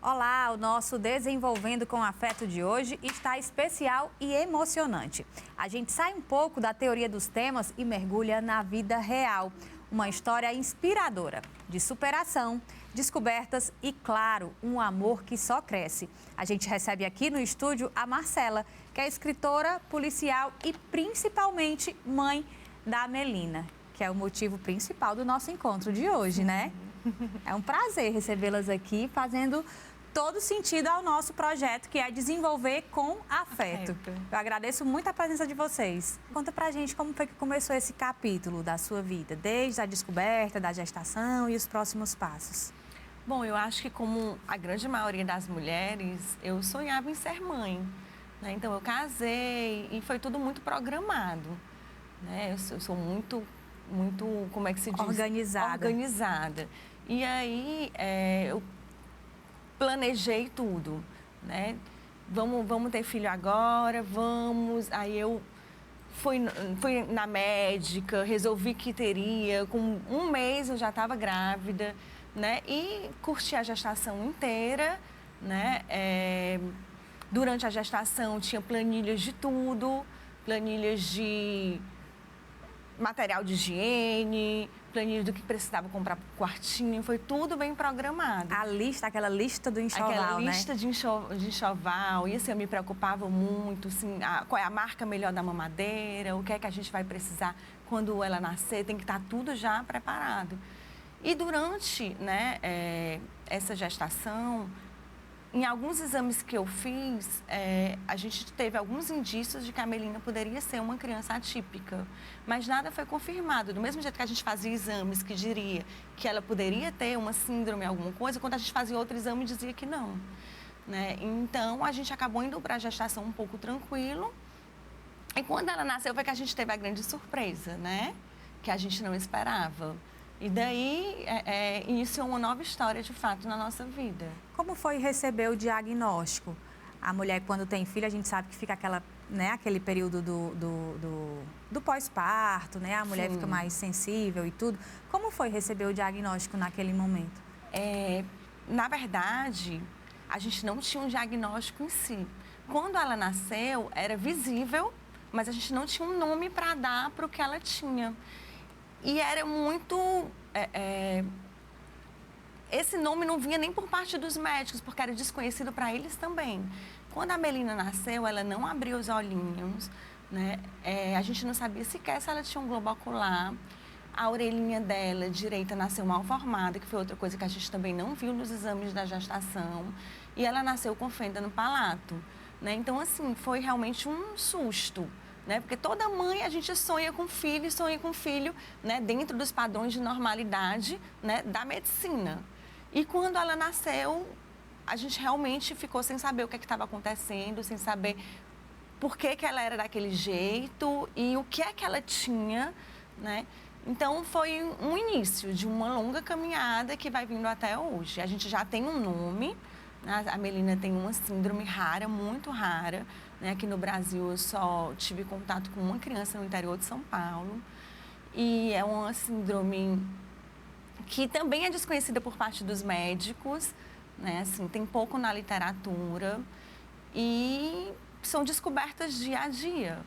Olá, o nosso Desenvolvendo com Afeto de hoje está especial e emocionante. A gente sai um pouco da teoria dos temas e mergulha na vida real. Uma história inspiradora, de superação, descobertas e, claro, um amor que só cresce. A gente recebe aqui no estúdio a Marcela, que é escritora, policial e principalmente mãe da Melina, que é o motivo principal do nosso encontro de hoje, né? É um prazer recebê-las aqui, fazendo todo sentido ao nosso projeto, que é desenvolver com afeto. Eu agradeço muito a presença de vocês. Conta pra gente como foi que começou esse capítulo da sua vida, desde a descoberta, da gestação e os próximos passos. Bom, eu acho que como a grande maioria das mulheres, eu sonhava em ser mãe, né? Então eu casei e foi tudo muito programado, né? Eu sou muito, como é que se diz? Organizada. E aí eu planejei tudo, né? Vamos ter filho agora, vamos. Aí eu fui na médica, resolvi que teria. Com um mês eu já estava grávida, né? E curti a gestação inteira, né? Durante a gestação tinha planilhas de tudo, planilhas de material de higiene, planilha do que precisava comprar para o quartinho, foi tudo bem programado. Aquela lista do enxoval, né? Aquela lista de enxoval, e assim, eu me preocupava muito, assim, qual é a marca melhor da mamadeira, o que é que a gente vai precisar quando ela nascer, tem que estar tudo já preparado. E durante, né, essa gestação, em alguns exames que eu fiz, a gente teve alguns indícios de que a Melina poderia ser uma criança atípica, mas nada foi confirmado. Do mesmo jeito que a gente fazia exames que diria que ela poderia ter uma síndrome, alguma coisa, quando a gente fazia outro exame dizia que não, né? Então, a gente acabou indo para a gestação um pouco tranquilo. E quando ela nasceu, foi que a gente teve a grande surpresa, né? Que a gente não esperava. E daí, iniciou uma nova história, de fato, na nossa vida. Como foi receber o diagnóstico? A mulher, quando tem filho, a gente sabe que fica aquele período do pós-parto, né? A mulher fica mais sensível e tudo. Como foi receber o diagnóstico naquele momento? Na verdade, a gente não tinha um diagnóstico em si. Quando ela nasceu, era visível, mas a gente não tinha um nome para dar para o que ela tinha. E era muito... esse nome não vinha nem por parte dos médicos, porque era desconhecido para eles também. Quando a Melina nasceu, ela não abriu os olhinhos, né? A gente não sabia sequer se ela tinha um globo ocular. A orelhinha dela direita nasceu mal formada, que foi outra coisa que a gente também não viu nos exames da gestação. E ela nasceu com fenda no palato, né? Então, assim, foi realmente um susto, né? Porque toda mãe, a gente sonha com filho, né? Dentro dos padrões de normalidade, né? Da medicina. E quando ela nasceu, a gente realmente ficou sem saber o que estava acontecendo, sem saber por que ela era daquele jeito e o que é que ela tinha, né? Então, foi um início de uma longa caminhada que vai vindo até hoje. A gente já tem um nome, né? A Melina tem uma síndrome rara, muito rara, né? Aqui no Brasil, eu só tive contato com uma criança no interior de São Paulo. E é uma síndrome que também é desconhecida por parte dos médicos, né? Assim, tem pouco na literatura e são descobertas dia a dia.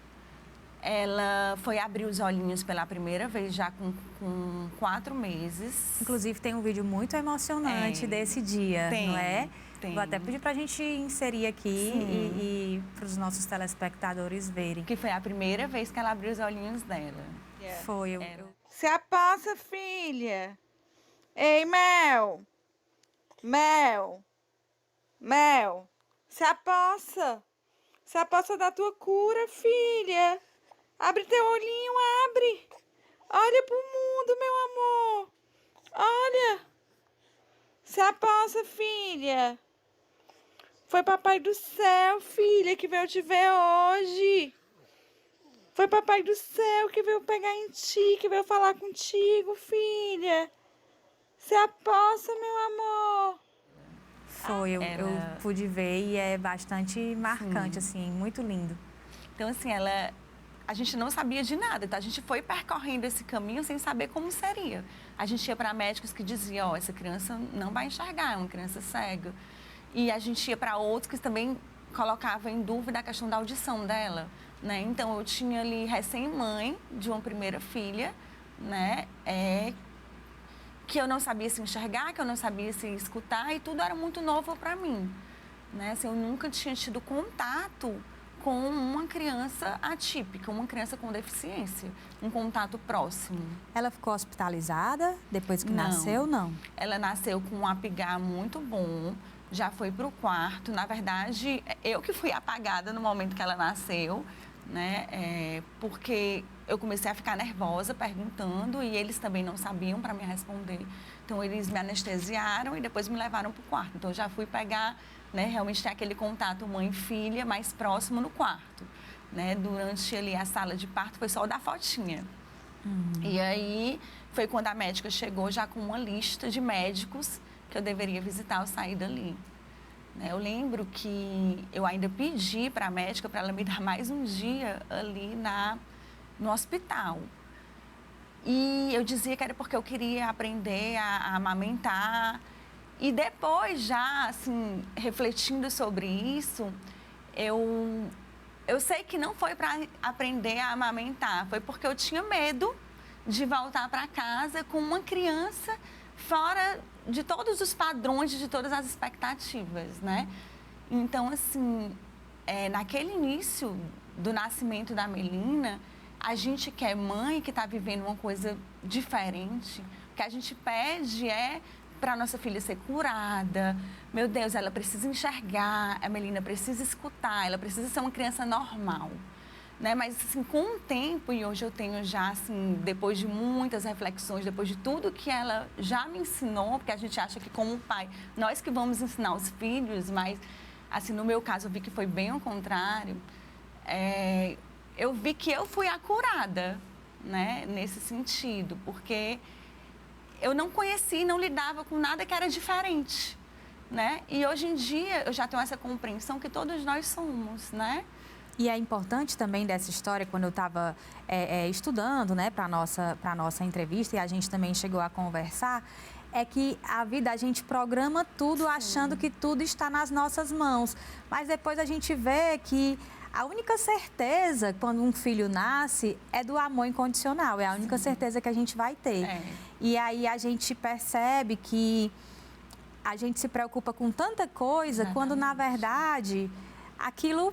Ela foi abrir os olhinhos pela primeira vez já com 4 meses. Inclusive, tem um vídeo muito emocionante desse dia, não é? Tem. Vou até pedir para a gente inserir aqui e para os nossos telespectadores verem. Que foi a primeira vez que ela abriu os olhinhos dela. Foi. Se aposta, filha. Ei, Mel. Mel. Mel. Se aposta. Se aposta da tua cura, filha. Abre teu olhinho, abre. Olha pro mundo, meu amor. Olha. Se aposta, filha. Foi papai do céu, filha, que veio te ver hoje. Foi papai do céu que veio pegar em ti, que veio falar contigo, filha. Se aposta, meu amor. Foi, eu pude ver e é bastante marcante, assim, muito lindo. Então, assim, a gente não sabia de nada, então a gente foi percorrendo esse caminho sem saber como seria. A gente ia para médicos que diziam, essa criança não vai enxergar, é uma criança cega. E a gente ia para outros que também colocava em dúvida a questão da audição dela, né? Então, eu tinha ali recém-mãe de uma primeira filha, né? Que eu não sabia se enxergar, que eu não sabia se escutar, e tudo era muito novo para mim, né? Assim, eu nunca tinha tido contato com uma criança atípica, uma criança com deficiência, um contato próximo. Ela ficou hospitalizada depois que nasceu, não? Ela nasceu com um apigar muito bom, já foi para o quarto. Na verdade, eu que fui apagada no momento que ela nasceu, né? Porque eu comecei a ficar nervosa perguntando e eles também não sabiam para me responder. Então, eles me anestesiaram e depois me levaram para o quarto. Então, eu já fui pegar, né, realmente ter aquele contato mãe-filha mais próximo no quarto, né? Durante ali a sala de parto foi só o da fotinha. E aí foi quando a médica chegou já com uma lista de médicos que eu deveria visitar ao sair dali. Eu lembro que eu ainda pedi para a médica para ela me dar mais um dia ali no hospital. E eu dizia que era porque eu queria aprender a amamentar. E depois, já, assim, refletindo sobre isso, eu sei que não foi para aprender a amamentar, foi porque eu tinha medo de voltar para casa com uma criança fora de todos os padrões, de todas as expectativas, né? Então, assim, naquele início do nascimento da Melina, a gente que é mãe, que está vivendo uma coisa diferente, o que a gente pede para a nossa filha ser curada. Meu Deus, ela precisa enxergar, a Melina precisa escutar, ela precisa ser uma criança normal. Né? Mas, assim, com o tempo, e hoje eu tenho já, assim, depois de muitas reflexões, depois de tudo que ela já me ensinou, porque a gente acha que como pai, nós que vamos ensinar os filhos, mas, assim, no meu caso, eu vi que foi bem ao contrário. Eu vi que eu fui a curada, né? Nesse sentido, porque eu não conhecia, não lidava com nada que era diferente, né? E hoje em dia eu já tenho essa compreensão que todos nós somos, né? E é importante também dessa história, quando eu estava estudando, né, para a nossa entrevista, e a gente também chegou a conversar, é que a vida, a gente programa tudo. Sim. Achando que tudo está nas nossas mãos. Mas depois a gente vê que a única certeza, quando um filho nasce, é do amor incondicional. É a única. Sim. Certeza que a gente vai ter. E aí a gente percebe que a gente se preocupa com tanta coisa. Exatamente. Quando, na verdade, aquilo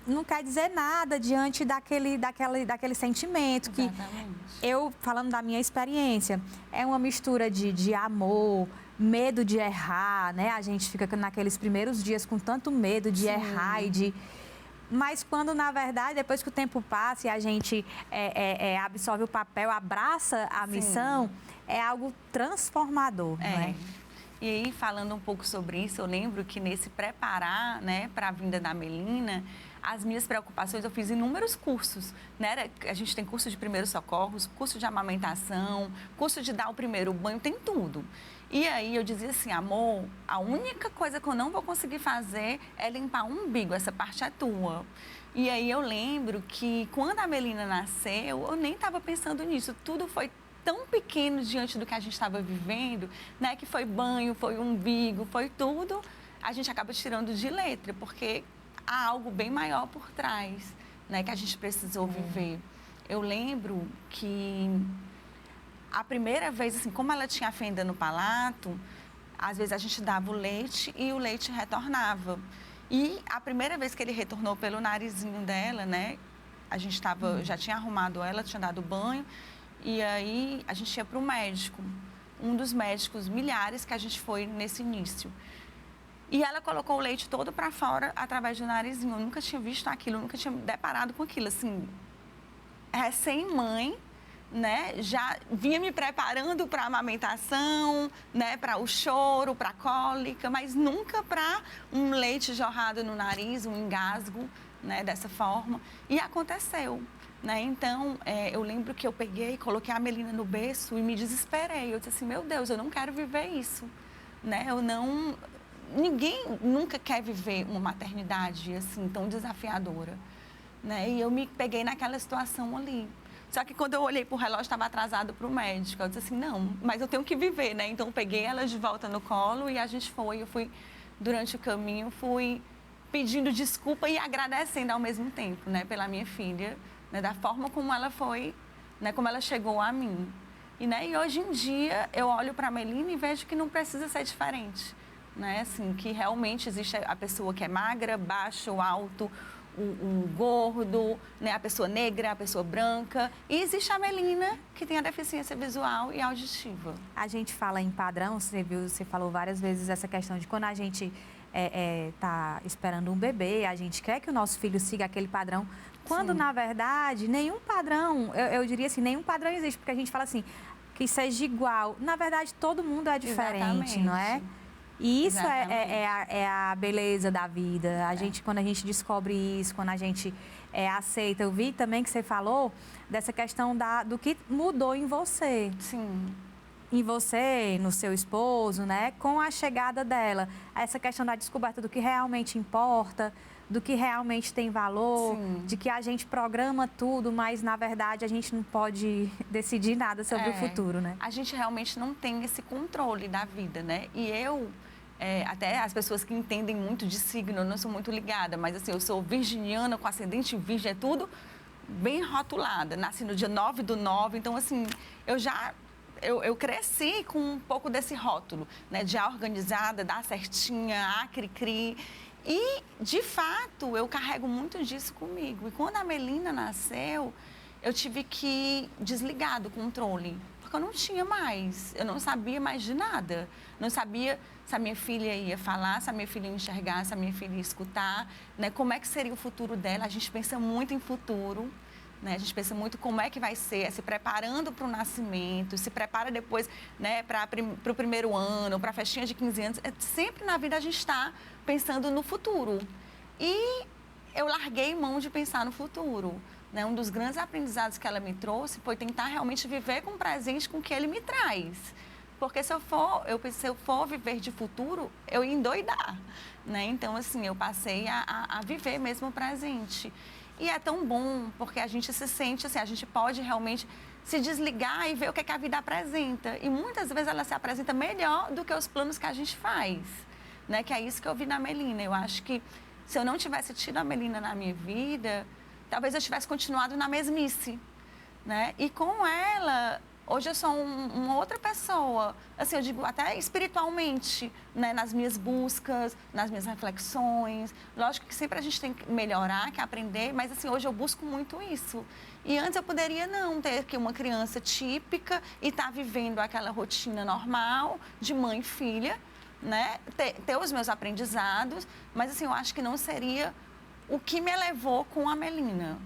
não quer dizer nada diante daquele sentimento. Exatamente. Que eu, falando da minha experiência, é uma mistura de amor, medo de errar, né? A gente fica naqueles primeiros dias com tanto medo de. Sim. Errar e de... Mas quando, na verdade, depois que o tempo passa e a gente absorve o papel, abraça a. Sim. Missão, é algo transformador, não é? E aí, falando um pouco sobre isso, eu lembro que nesse preparar, né, para a vinda da Melina, as minhas preocupações, eu fiz inúmeros cursos, né? A gente tem curso de primeiros socorros, curso de amamentação, curso de dar o primeiro banho, tem tudo. E aí eu dizia assim, amor, a única coisa que eu não vou conseguir fazer é limpar o umbigo, essa parte é tua. E aí eu lembro que quando a Melina nasceu, eu nem estava pensando nisso, tudo foi tão pequeno diante do que a gente estava vivendo, né? Que foi banho, foi umbigo, foi tudo, a gente acaba tirando de letra, porque há algo bem maior por trás, né, que a gente precisou viver. Eu lembro que a primeira vez, assim, como ela tinha fenda no palato, às vezes a gente dava o leite e o leite retornava. E a primeira vez que ele retornou pelo narizinho dela, né, a gente já tinha arrumado ela, tinha dado banho, e aí a gente ia para o médico, um dos médicos milhares que a gente foi nesse início. E ela colocou o leite todo para fora através do narizinho. Eu nunca tinha visto aquilo, eu nunca tinha deparado com aquilo. Assim, recém-mãe, né? Já vinha me preparando para a amamentação, né? Para o choro, para a cólica, mas nunca para um leite jorrado no nariz, um engasgo, né? Dessa forma. E aconteceu, né? Então, eu lembro que eu peguei, coloquei a Melina no berço e me desesperei. Eu disse assim, meu Deus, eu não quero viver isso, né? Ninguém nunca quer viver uma maternidade assim tão desafiadora, né? E eu me peguei naquela situação ali. Só que quando eu olhei para o relógio, estava atrasado para o médico. Eu disse assim, não, mas eu tenho que viver, né? Então, eu peguei ela de volta no colo e a gente foi. Eu fui durante o caminho, fui pedindo desculpa e agradecendo ao mesmo tempo, né, pela minha filha, né, da forma como ela foi, né, como ela chegou a mim. E hoje em dia, eu olho para a Melina e vejo que não precisa ser diferente. Né? Assim, que realmente existe a pessoa que é magra, baixo, alto, o gordo, né? A pessoa negra, a pessoa branca. E existe a Melina, que tem a deficiência visual e auditiva. A gente fala em padrão, você falou várias vezes essa questão de quando a gente está esperando um bebê, a gente quer que o nosso filho siga aquele padrão, quando, na verdade, nenhum padrão, eu diria assim, nenhum padrão existe, porque a gente fala assim, que seja igual. Na verdade, todo mundo é diferente, exatamente, não é? E isso é a beleza da vida. Quando a gente descobre isso, quando a gente aceita. Eu vi também que você falou dessa questão do que mudou em você. Sim. Em você, no seu esposo, né? Com a chegada dela. Essa questão da descoberta do que realmente importa, do que realmente tem valor, sim, de que a gente programa tudo, mas, na verdade, a gente não pode decidir nada sobre o futuro, né? A gente realmente não tem esse controle da vida, né? E até as pessoas que entendem muito de signo, eu não sou muito ligada, mas assim, eu sou virginiana com ascendente virgem, é tudo bem rotulada. Nasci no dia 9/9, então assim, eu cresci com um pouco desse rótulo, né? De A organizada, da certinha, A cri-cri. E, de fato, eu carrego muito disso comigo. E quando a Melina nasceu, eu tive que desligar do controle, porque eu não tinha mais, eu não sabia mais de nada. Não sabia se a minha filha ia falar, se a minha filha ia enxergar, se a minha filha ia escutar, né? Como é que seria o futuro dela. A gente pensa muito em futuro, né? A gente pensa muito como é que vai ser, se preparando para o nascimento, se prepara depois, né, para o primeiro ano, para a festinha de 15 anos. Sempre na vida a gente está pensando no futuro. E eu larguei mão de pensar no futuro. Né? Um dos grandes aprendizados que ela me trouxe foi tentar realmente viver com o presente com o que ele me traz. Porque se eu for viver de futuro, eu ia endoidar. Né? Então, assim, eu passei a viver mesmo o presente. E é tão bom, porque a gente se sente assim, a gente pode realmente se desligar e ver o que a vida apresenta. E muitas vezes ela se apresenta melhor do que os planos que a gente faz. Né? Que é isso que eu vi na Melina. Eu acho que se eu não tivesse tido a Melina na minha vida, talvez eu tivesse continuado na mesmice. Né? E com ela, hoje eu sou uma outra pessoa. Assim, eu digo até espiritualmente, né? Nas minhas buscas, nas minhas reflexões. Lógico que sempre a gente tem que melhorar, que aprender, mas assim, hoje eu busco muito isso. E antes eu poderia não ter aqui uma criança típica e estar vivendo aquela rotina normal de mãe e filha, né? Ter os meus aprendizados, mas assim, eu acho que não seria o que me levou com a Melina.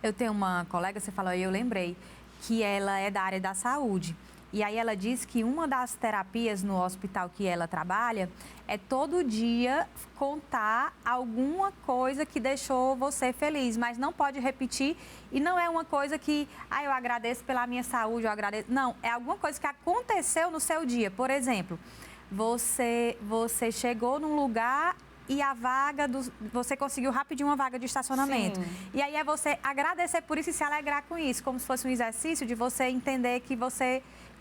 Eu tenho uma colega, você falou, e eu lembrei, que ela é da área da saúde. E aí ela disse que uma das terapias no hospital que ela trabalha é todo dia contar alguma coisa que deixou você feliz, mas não pode repetir e não é uma coisa que, eu agradeço pela minha saúde, eu agradeço. Não, é alguma coisa que aconteceu no seu dia. Por exemplo, você chegou num lugar e você conseguiu rapidinho uma vaga de estacionamento. Sim. E aí é você agradecer por isso e se alegrar com isso, como se fosse um exercício de você entender que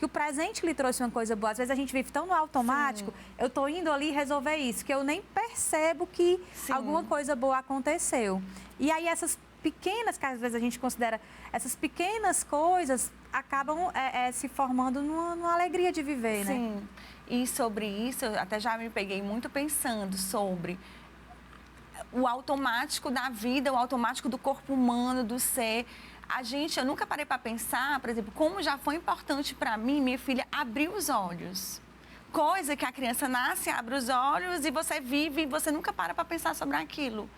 o presente lhe trouxe uma coisa boa. Às vezes a gente vive tão no automático, sim, eu tô indo ali resolver isso, que eu nem percebo que, sim, alguma coisa boa aconteceu. E aí essas pequenas, que às vezes a gente considera, essas pequenas coisas acabam se formando numa alegria de viver, né? Sim. E sobre isso, eu até já me peguei muito pensando sobre o automático da vida, o automático do corpo humano, do ser. Eu nunca parei para pensar, por exemplo, como já foi importante para mim, minha filha, abrir os olhos. Coisa que a criança nasce, abre os olhos e você vive e você nunca para pensar sobre aquilo.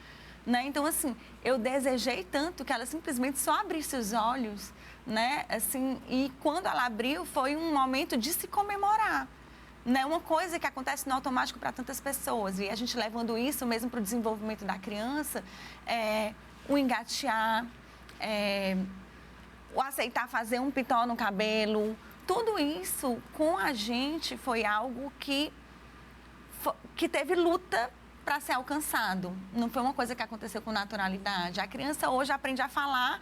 Né? Então, assim, eu desejei tanto que ela simplesmente só abrisse os olhos, né? Assim, e quando ela abriu, foi um momento de se comemorar. Né? Uma coisa que acontece no automático para tantas pessoas. E a gente levando isso mesmo para o desenvolvimento da criança, o engatear, o aceitar fazer um pitó no cabelo. Tudo isso, com a gente, foi algo que teve luta para ser alcançado. Não foi uma coisa que aconteceu com naturalidade. A criança hoje aprende a falar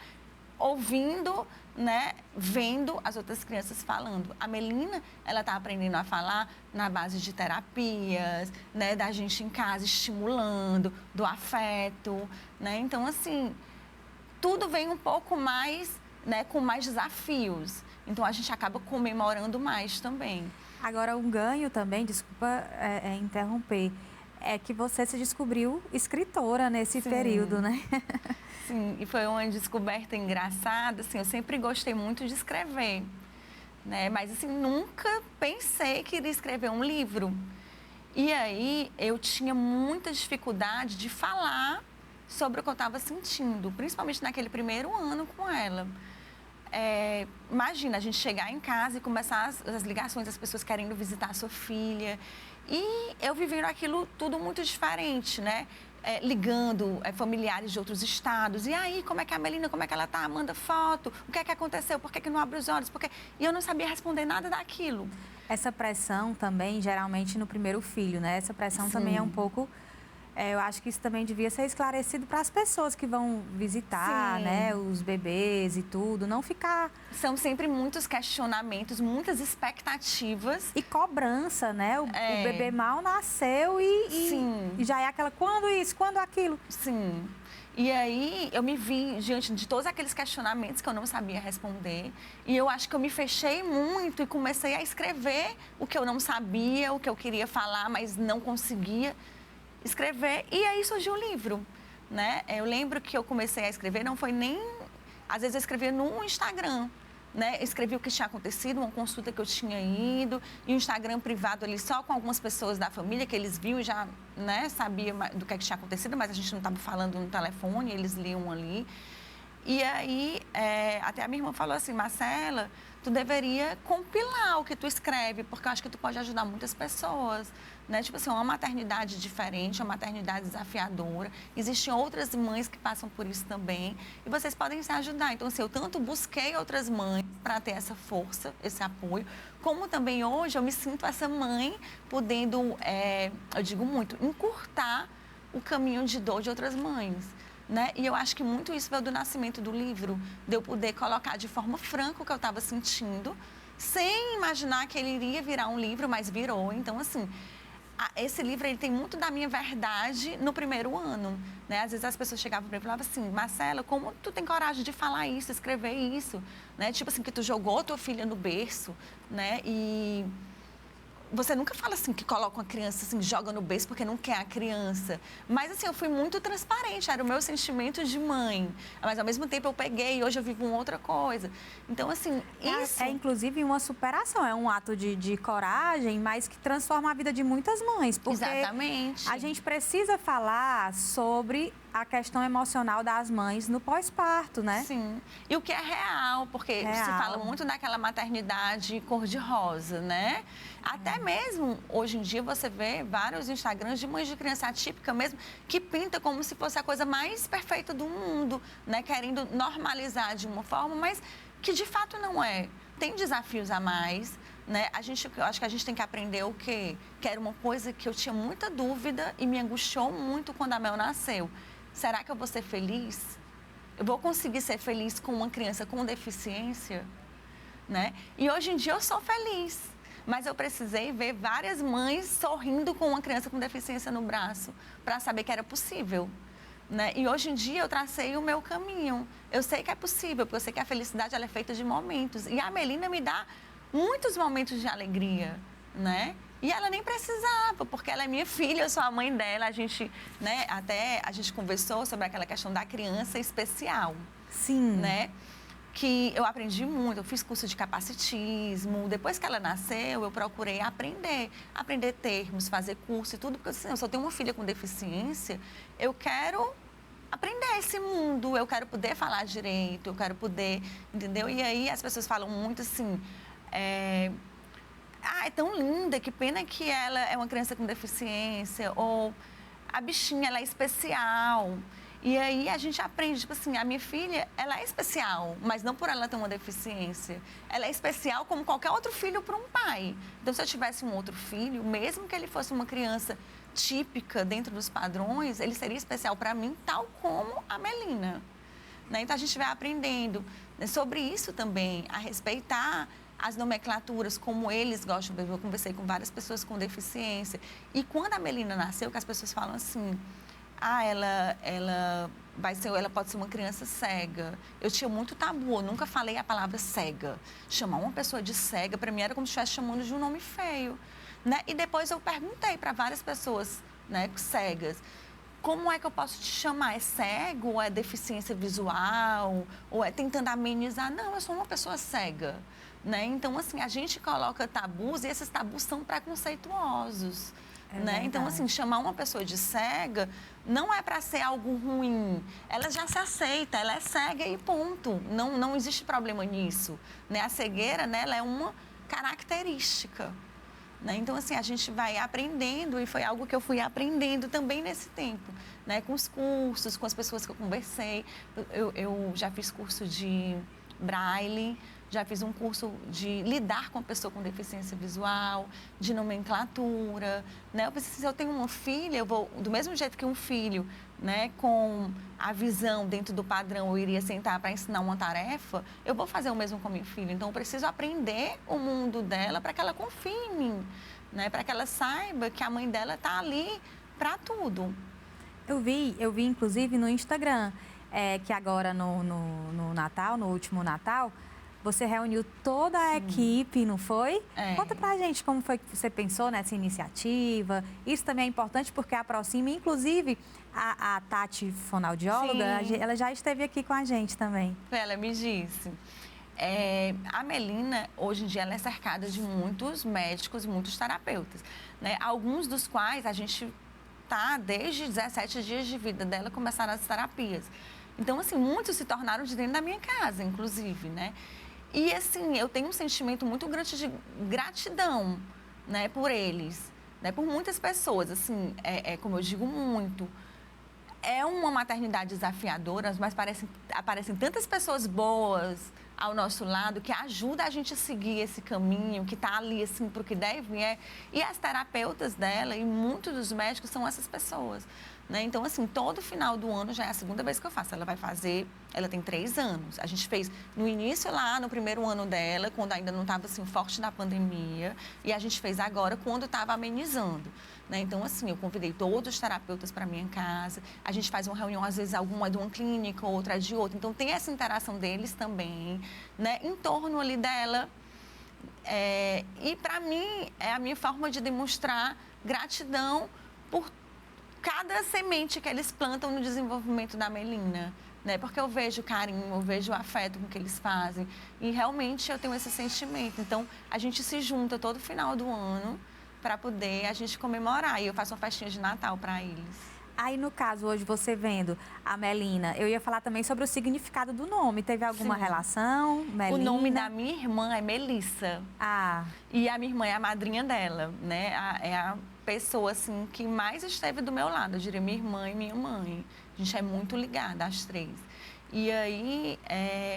ouvindo, né, vendo as outras crianças falando. A Melina, ela está aprendendo a falar na base de terapias, né, da gente em casa estimulando, do afeto, né? Então, assim, tudo vem um pouco mais, né, com mais desafios. Então, a gente acaba comemorando mais também. Agora, um ganho também, desculpa interromper, é que você se descobriu escritora nesse período, né? Sim, e foi uma descoberta engraçada, assim, eu sempre gostei muito de escrever, né? Mas, assim, nunca pensei que iria escrever um livro. E aí, eu tinha muita dificuldade de falar sobre o que eu estava sentindo, principalmente naquele primeiro ano com ela. Imagina, a gente chegar em casa e começar as ligações das pessoas querendo visitar a sua filha. E eu vivendo aquilo tudo muito diferente, né? Ligando familiares de outros estados. E aí, como é que é a Melina, como é que ela tá? Manda foto. O que é que aconteceu? Por que não abre os olhos? E eu não sabia responder nada daquilo. Essa pressão também, geralmente, no primeiro filho, né? Essa pressão também é um pouco... eu acho que isso também devia ser esclarecido para as pessoas que vão visitar, né, os bebês e tudo, não ficar... São sempre muitos questionamentos, muitas expectativas. E cobrança, né? O bebê mal nasceu e já é aquela, quando isso, quando aquilo. Sim. E aí eu me vi diante de todos aqueles questionamentos que eu não sabia responder. E eu acho que eu me fechei muito e comecei a escrever o que eu não sabia, o que eu queria falar, mas não conseguia escrever, e aí surgiu o livro, né? Eu lembro que eu comecei a escrever, não foi nem... Às vezes eu escrevia no Instagram, né? Eu escrevi o que tinha acontecido, uma consulta que eu tinha ido, e um Instagram privado ali só com algumas pessoas da família, que eles viam e já, né, sabiam do que tinha acontecido, mas a gente não estava falando no telefone, eles liam ali. E aí, até a minha irmã falou assim, Marcela, tu deveria compilar o que tu escreve, porque eu acho que tu pode ajudar muitas pessoas, né? Tipo assim, uma maternidade diferente, uma maternidade desafiadora. Existem outras mães que passam por isso também, e vocês podem se ajudar. Então, assim, eu tanto busquei outras mães para ter essa força, esse apoio, como também hoje eu me sinto essa mãe podendo, eu digo muito, encurtar o caminho de dor de outras mães. Né? E eu acho que muito isso veio do nascimento do livro, de eu poder colocar de forma franca o que eu estava sentindo, sem imaginar que ele iria virar um livro, mas virou. Então, assim, esse livro ele tem muito da minha verdade no primeiro ano. Né? Às vezes as pessoas chegavam para mim e falavam assim, Marcela, como tu tem coragem de falar isso, escrever isso? Né? Tipo assim, que tu jogou tua filha no berço, né? E... Você nunca fala assim que coloca uma criança assim, joga no berço porque não quer a criança. Mas assim, eu fui muito transparente, era o meu sentimento de mãe. Mas ao mesmo tempo eu peguei e hoje eu vivo uma outra coisa. Então, assim, isso... É inclusive uma superação, é um ato de coragem, mas que transforma a vida de muitas mães. Porque Exatamente. a gente precisa falar sobre a questão emocional das mães no pós-parto, né? Sim. E o que é real, porque se fala muito daquela maternidade cor-de-rosa, né? Até mesmo, hoje em dia, você vê vários Instagrams de mães de criança atípica mesmo, que pinta como se fosse a coisa mais perfeita do mundo, né? Querendo normalizar de uma forma, mas que de fato não é. Tem desafios a mais, né? Eu acho que a gente tem que aprender o quê? Que era uma coisa que eu tinha muita dúvida e me angustiou muito quando a Mel nasceu. Será que eu vou ser feliz? Eu vou conseguir ser feliz com uma criança com deficiência? Né? E hoje em dia eu sou feliz, mas eu precisei ver várias mães sorrindo com uma criança com deficiência no braço para saber que era possível. Né? E hoje em dia eu tracei o meu caminho. Eu sei que é possível, porque eu sei que a felicidade ela é feita de momentos. E a Melina me dá muitos momentos de alegria, né? E ela nem precisava, porque ela é minha filha, eu sou a mãe dela. A gente, né, até a gente conversou sobre aquela questão da criança especial. Sim. Né? Que eu aprendi muito, eu fiz curso de capacitismo. Depois que ela nasceu, eu procurei aprender termos, fazer curso e tudo, porque assim, eu só tenho uma filha com deficiência, eu quero aprender esse mundo, eu quero poder falar direito, eu quero poder, entendeu? E aí as pessoas falam muito assim, é tão linda, que pena que ela é uma criança com deficiência, ou a bichinha, ela é especial. E aí a gente aprende, tipo assim, a minha filha, ela é especial, mas não por ela ter uma deficiência. Ela é especial como qualquer outro filho para um pai. Então, se eu tivesse um outro filho, mesmo que ele fosse uma criança típica dentro dos padrões, ele seria especial para mim, tal como a Melina. né? Então, a gente vai aprendendo, né, sobre isso também, a respeitar as nomenclaturas, como eles gostam. Eu conversei com várias pessoas com deficiência. E quando a Melina nasceu, que as pessoas falam assim, ela pode ser uma criança cega. Eu tinha muito tabu, eu nunca falei a palavra cega. Chamar uma pessoa de cega, para mim, era como se estivesse chamando de um nome feio, né? E depois eu perguntei para várias pessoas, né, cegas, como é que eu posso te chamar? É cego? Ou é deficiência visual? Ou é tentando amenizar? Não, eu sou uma pessoa cega, né? Então, assim, a gente coloca tabus e esses tabus são preconceituosos, né? Então, assim, chamar uma pessoa de cega não é para ser algo ruim. Ela já se aceita, ela é cega e ponto. Não existe problema nisso, né? A cegueira, né, ela é uma característica, né? Então, assim, a gente vai aprendendo e foi algo que eu fui aprendendo também nesse tempo, né? Com os cursos, com as pessoas que eu conversei. Eu já fiz curso de braille, já fiz um curso de lidar com a pessoa com deficiência visual, de nomenclatura, né? Eu pensei, se eu tenho uma filha, eu vou, do mesmo jeito que um filho, né, com a visão dentro do padrão, eu iria sentar para ensinar uma tarefa, eu vou fazer o mesmo com a minha filha. Então, eu preciso aprender o mundo dela para que ela confie em mim, né? Para que ela saiba que a mãe dela está ali para tudo. Eu vi, inclusive, no Instagram, que agora no Natal, no último Natal, você reuniu toda a equipe, não foi? Conta pra gente como foi que você pensou nessa iniciativa. Isso também é importante porque aproxima, inclusive, a Tati, fonoaudióloga, ela já esteve aqui com a gente também. Ela me disse. A Melina, hoje em dia, ela é cercada de muitos médicos, muitos terapeutas, né? Alguns dos quais a gente tá desde 17 dias de vida dela começaram as terapias. Então, assim, muitos se tornaram de dentro da minha casa, inclusive, né? E, assim, eu tenho um sentimento muito grande de gratidão, né, por eles, né, por muitas pessoas, assim, como eu digo muito, é uma maternidade desafiadora, mas aparecem tantas pessoas boas ao nosso lado que ajuda a gente a seguir esse caminho, que está ali, assim, para o que deve é. E as terapeutas dela e muitos dos médicos são essas pessoas, né? Então, assim, todo final do ano já é a segunda vez que eu faço. Ela tem 3 anos. A gente fez no início lá, no primeiro ano dela, quando ainda não estava, assim, forte na pandemia. E a gente fez agora, quando estava amenizando, né? Então, assim, eu convidei todos os terapeutas para minha casa. A gente faz uma reunião, às vezes, alguma é de uma clínica, outra é de outra. Então, tem essa interação deles também, né? Em torno ali dela. E, para mim, é a minha forma de demonstrar gratidão por cada semente que eles plantam no desenvolvimento da Melina, né? Porque eu vejo carinho, eu vejo o afeto com que eles fazem e realmente eu tenho esse sentimento. Então, a gente se junta todo final do ano para poder a gente comemorar e eu faço uma festinha de Natal para eles. Aí, no caso, hoje, você vendo a Melina, eu ia falar também sobre o significado do nome. Teve alguma relação, Melina? O nome da minha irmã é Melissa. E a minha irmã é a madrinha dela, né? É a pessoa, assim, que mais esteve do meu lado. Eu diria minha irmã e minha mãe. A gente é muito ligada, as 3. E aí,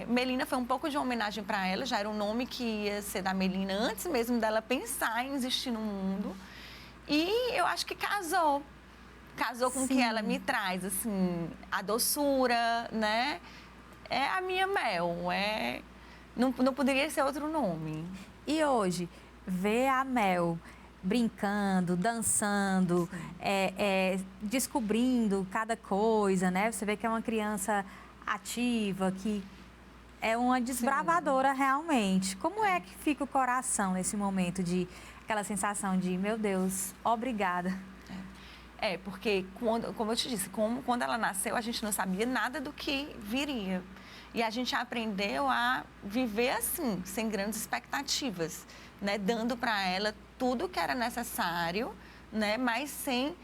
Melina foi um pouco de uma homenagem para ela. Já era um nome que ia ser da Melina antes mesmo dela pensar em existir no mundo. E eu acho que casou com o que ela me traz, assim, a doçura, né? É a minha Mel, não poderia ser outro nome. E hoje, ver a Mel brincando, dançando, descobrindo cada coisa, né? Você vê que é uma criança ativa, que é uma desbravadora realmente. Como é que fica o coração nesse momento de aquela sensação de, meu Deus, obrigada? Porque, como eu te disse, quando ela nasceu, a gente não sabia nada do que viria. E a gente aprendeu a viver assim, sem grandes expectativas, né? Dando para ela tudo que era necessário, né? Mas sem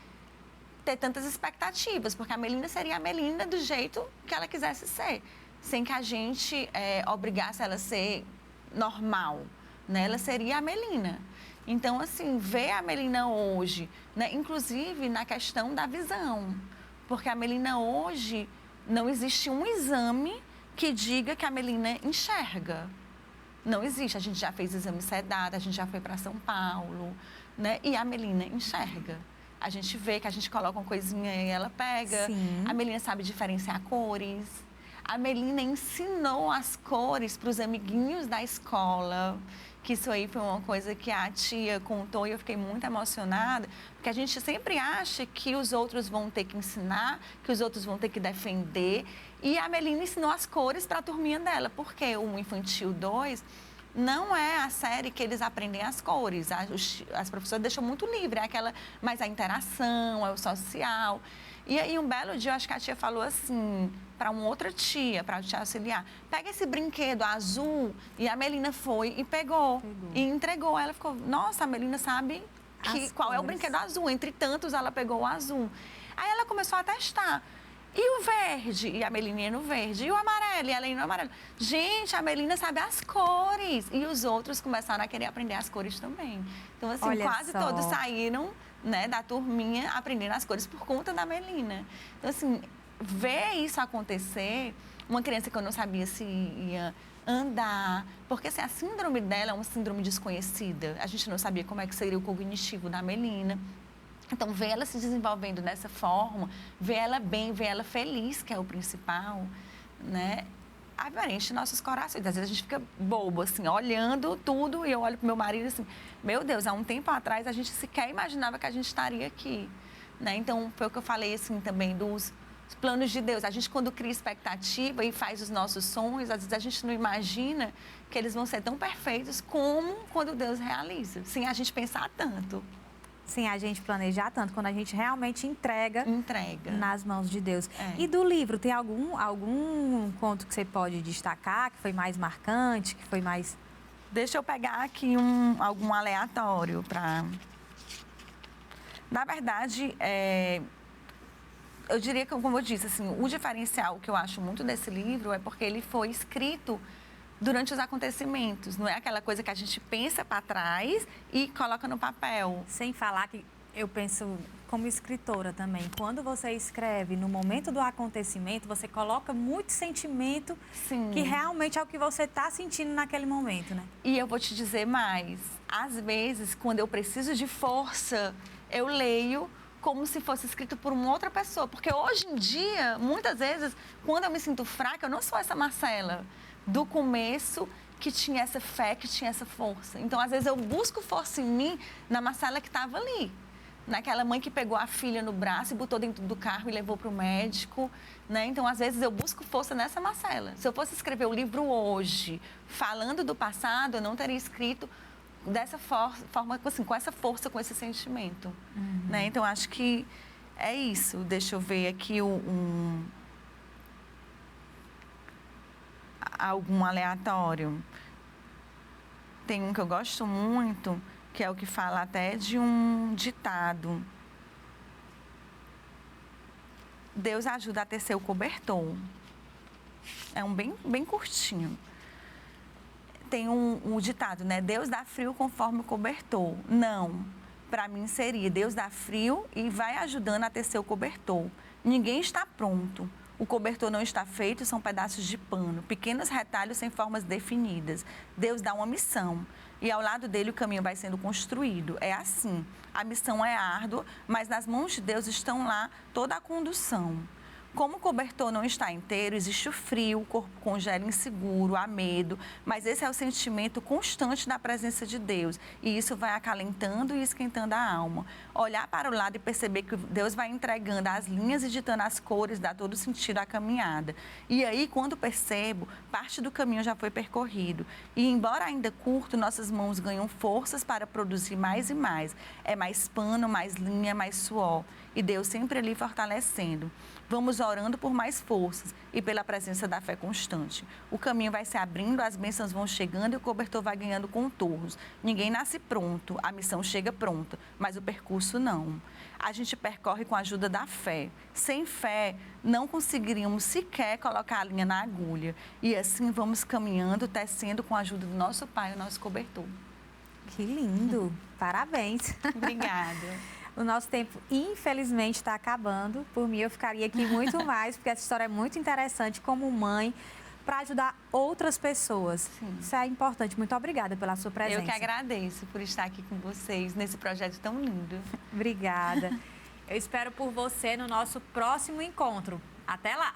ter tantas expectativas, porque a Melina seria a Melina do jeito que ela quisesse ser, sem que a gente obrigasse ela a ser normal, né? Ela seria a Melina. Então, assim, ver a Melina hoje, né? Inclusive na questão da visão, porque a Melina hoje não existe um exame que diga que a Melina enxerga. Não existe. A gente já fez exame sedado, a gente já foi para São Paulo, né? E a Melina enxerga. A gente vê que a gente coloca uma coisinha e ela pega. Sim. A Melina sabe diferenciar cores. A Melina ensinou as cores para os amiguinhos da escola, que isso aí foi uma coisa que a tia contou e eu fiquei muito emocionada, porque a gente sempre acha que os outros vão ter que ensinar, que os outros vão ter que defender, e a Melina ensinou as cores para a turminha dela, porque o Infantil 2 não é a série que eles aprendem as cores, as professoras deixam muito livre, é aquela, mas a interação, é o social. E aí, um belo dia, eu acho que a tia falou assim, para uma outra tia, para a tia auxiliar, pega esse brinquedo azul, e a Melina foi e pegou. E entregou. Ela ficou, nossa, a Melina sabe qual é o brinquedo azul, entre tantos ela pegou o azul. Aí ela começou a testar. E o verde? E a Melina ia no verde. E o amarelo? E ela ia no amarelo. Gente, a Melina sabe as cores. E os outros começaram a querer aprender as cores também. Então, assim, Olha quase só. todos saíram, né, da turminha aprendendo as cores por conta da Melina. Então, assim, ver isso acontecer, uma criança que eu não sabia se ia andar, porque assim, a síndrome dela é uma síndrome desconhecida. A gente não sabia como é que seria o cognitivo da Melina. Então, ver ela se desenvolvendo dessa forma, ver ela bem, ver ela feliz, que é o principal, né? Enche nossos corações. Às vezes a gente fica bobo, assim, olhando tudo, e eu olho pro meu marido assim, meu Deus, há um tempo atrás a gente sequer imaginava que a gente estaria aqui, né? Então, foi o que eu falei, assim, também dos planos de Deus. A gente, quando cria expectativa e faz os nossos sonhos, às vezes a gente não imagina que eles vão ser tão perfeitos como quando Deus realiza, sem a gente pensar tanto. Sem a gente planejar tanto, quando a gente realmente entrega nas mãos de Deus. É. E do livro, tem algum conto que você pode destacar, que foi mais marcante, que foi mais... Deixa eu pegar aqui algum aleatório para... Na verdade, eu diria que, como eu disse, assim, o diferencial que eu acho muito desse livro é porque ele foi escrito durante os acontecimentos. Não é aquela coisa que a gente pensa para trás e coloca no papel. Sem falar que eu penso como escritora também. Quando você escreve no momento do acontecimento, você coloca muito sentimento. Sim. Que realmente é o que você está sentindo naquele momento, né? E eu vou te dizer mais. Às vezes, quando eu preciso de força, eu leio como se fosse escrito por uma outra pessoa. Porque hoje em dia, muitas vezes, quando eu me sinto fraca, eu não sou essa Marcela do começo que tinha essa fé, que tinha essa força. Então, às vezes, eu busco força em mim na Marcela que estava ali. Naquela mãe que pegou a filha no braço e botou dentro do carro e levou para o médico, né? Então, às vezes, eu busco força nessa Marcela. Se eu fosse escrever o livro hoje, falando do passado, eu não teria escrito dessa forma, assim, com essa força, com esse sentimento. Né? Então, acho que é isso. Deixa eu ver aqui algum aleatório. Tem um que eu gosto muito, que é o que fala até de um ditado. Deus ajuda a tecer o cobertor. É um bem curtinho. Tem um ditado, né? Deus dá frio conforme o cobertor. Não, para mim seria Deus dá frio e vai ajudando a tecer o cobertor. Ninguém está pronto. O cobertor não está feito, são pedaços de pano, pequenos retalhos sem formas definidas. Deus dá uma missão e ao lado dele o caminho vai sendo construído. É assim, a missão é árdua, mas nas mãos de Deus estão lá toda a condução. Como o cobertor não está inteiro, existe o frio, o corpo congela inseguro, há medo, mas esse é o sentimento constante da presença de Deus. E isso vai acalentando e esquentando a alma. Olhar para o lado e perceber que Deus vai entregando as linhas e ditando as cores, dá todo sentido à caminhada. E aí, quando percebo, parte do caminho já foi percorrido. E embora ainda curto, nossas mãos ganham forças para produzir mais e mais. É mais pano, mais linha, mais suor. E Deus sempre ali fortalecendo. Vamos orando por mais forças e pela presença da fé constante. O caminho vai se abrindo, as bênçãos vão chegando e o cobertor vai ganhando contornos. Ninguém nasce pronto, a missão chega pronta, mas o percurso não. A gente percorre com a ajuda da fé. Sem fé, não conseguiríamos sequer colocar a linha na agulha. E assim vamos caminhando, tecendo com a ajuda do nosso Pai, o nosso cobertor. Que lindo! Parabéns! Obrigada. O nosso tempo, infelizmente, está acabando. Por mim, eu ficaria aqui muito mais, porque essa história é muito interessante como mãe, para ajudar outras pessoas. Sim. Isso é importante. Muito obrigada pela sua presença. Eu que agradeço por estar aqui com vocês nesse projeto tão lindo. Obrigada. Eu espero por você no nosso próximo encontro. Até lá!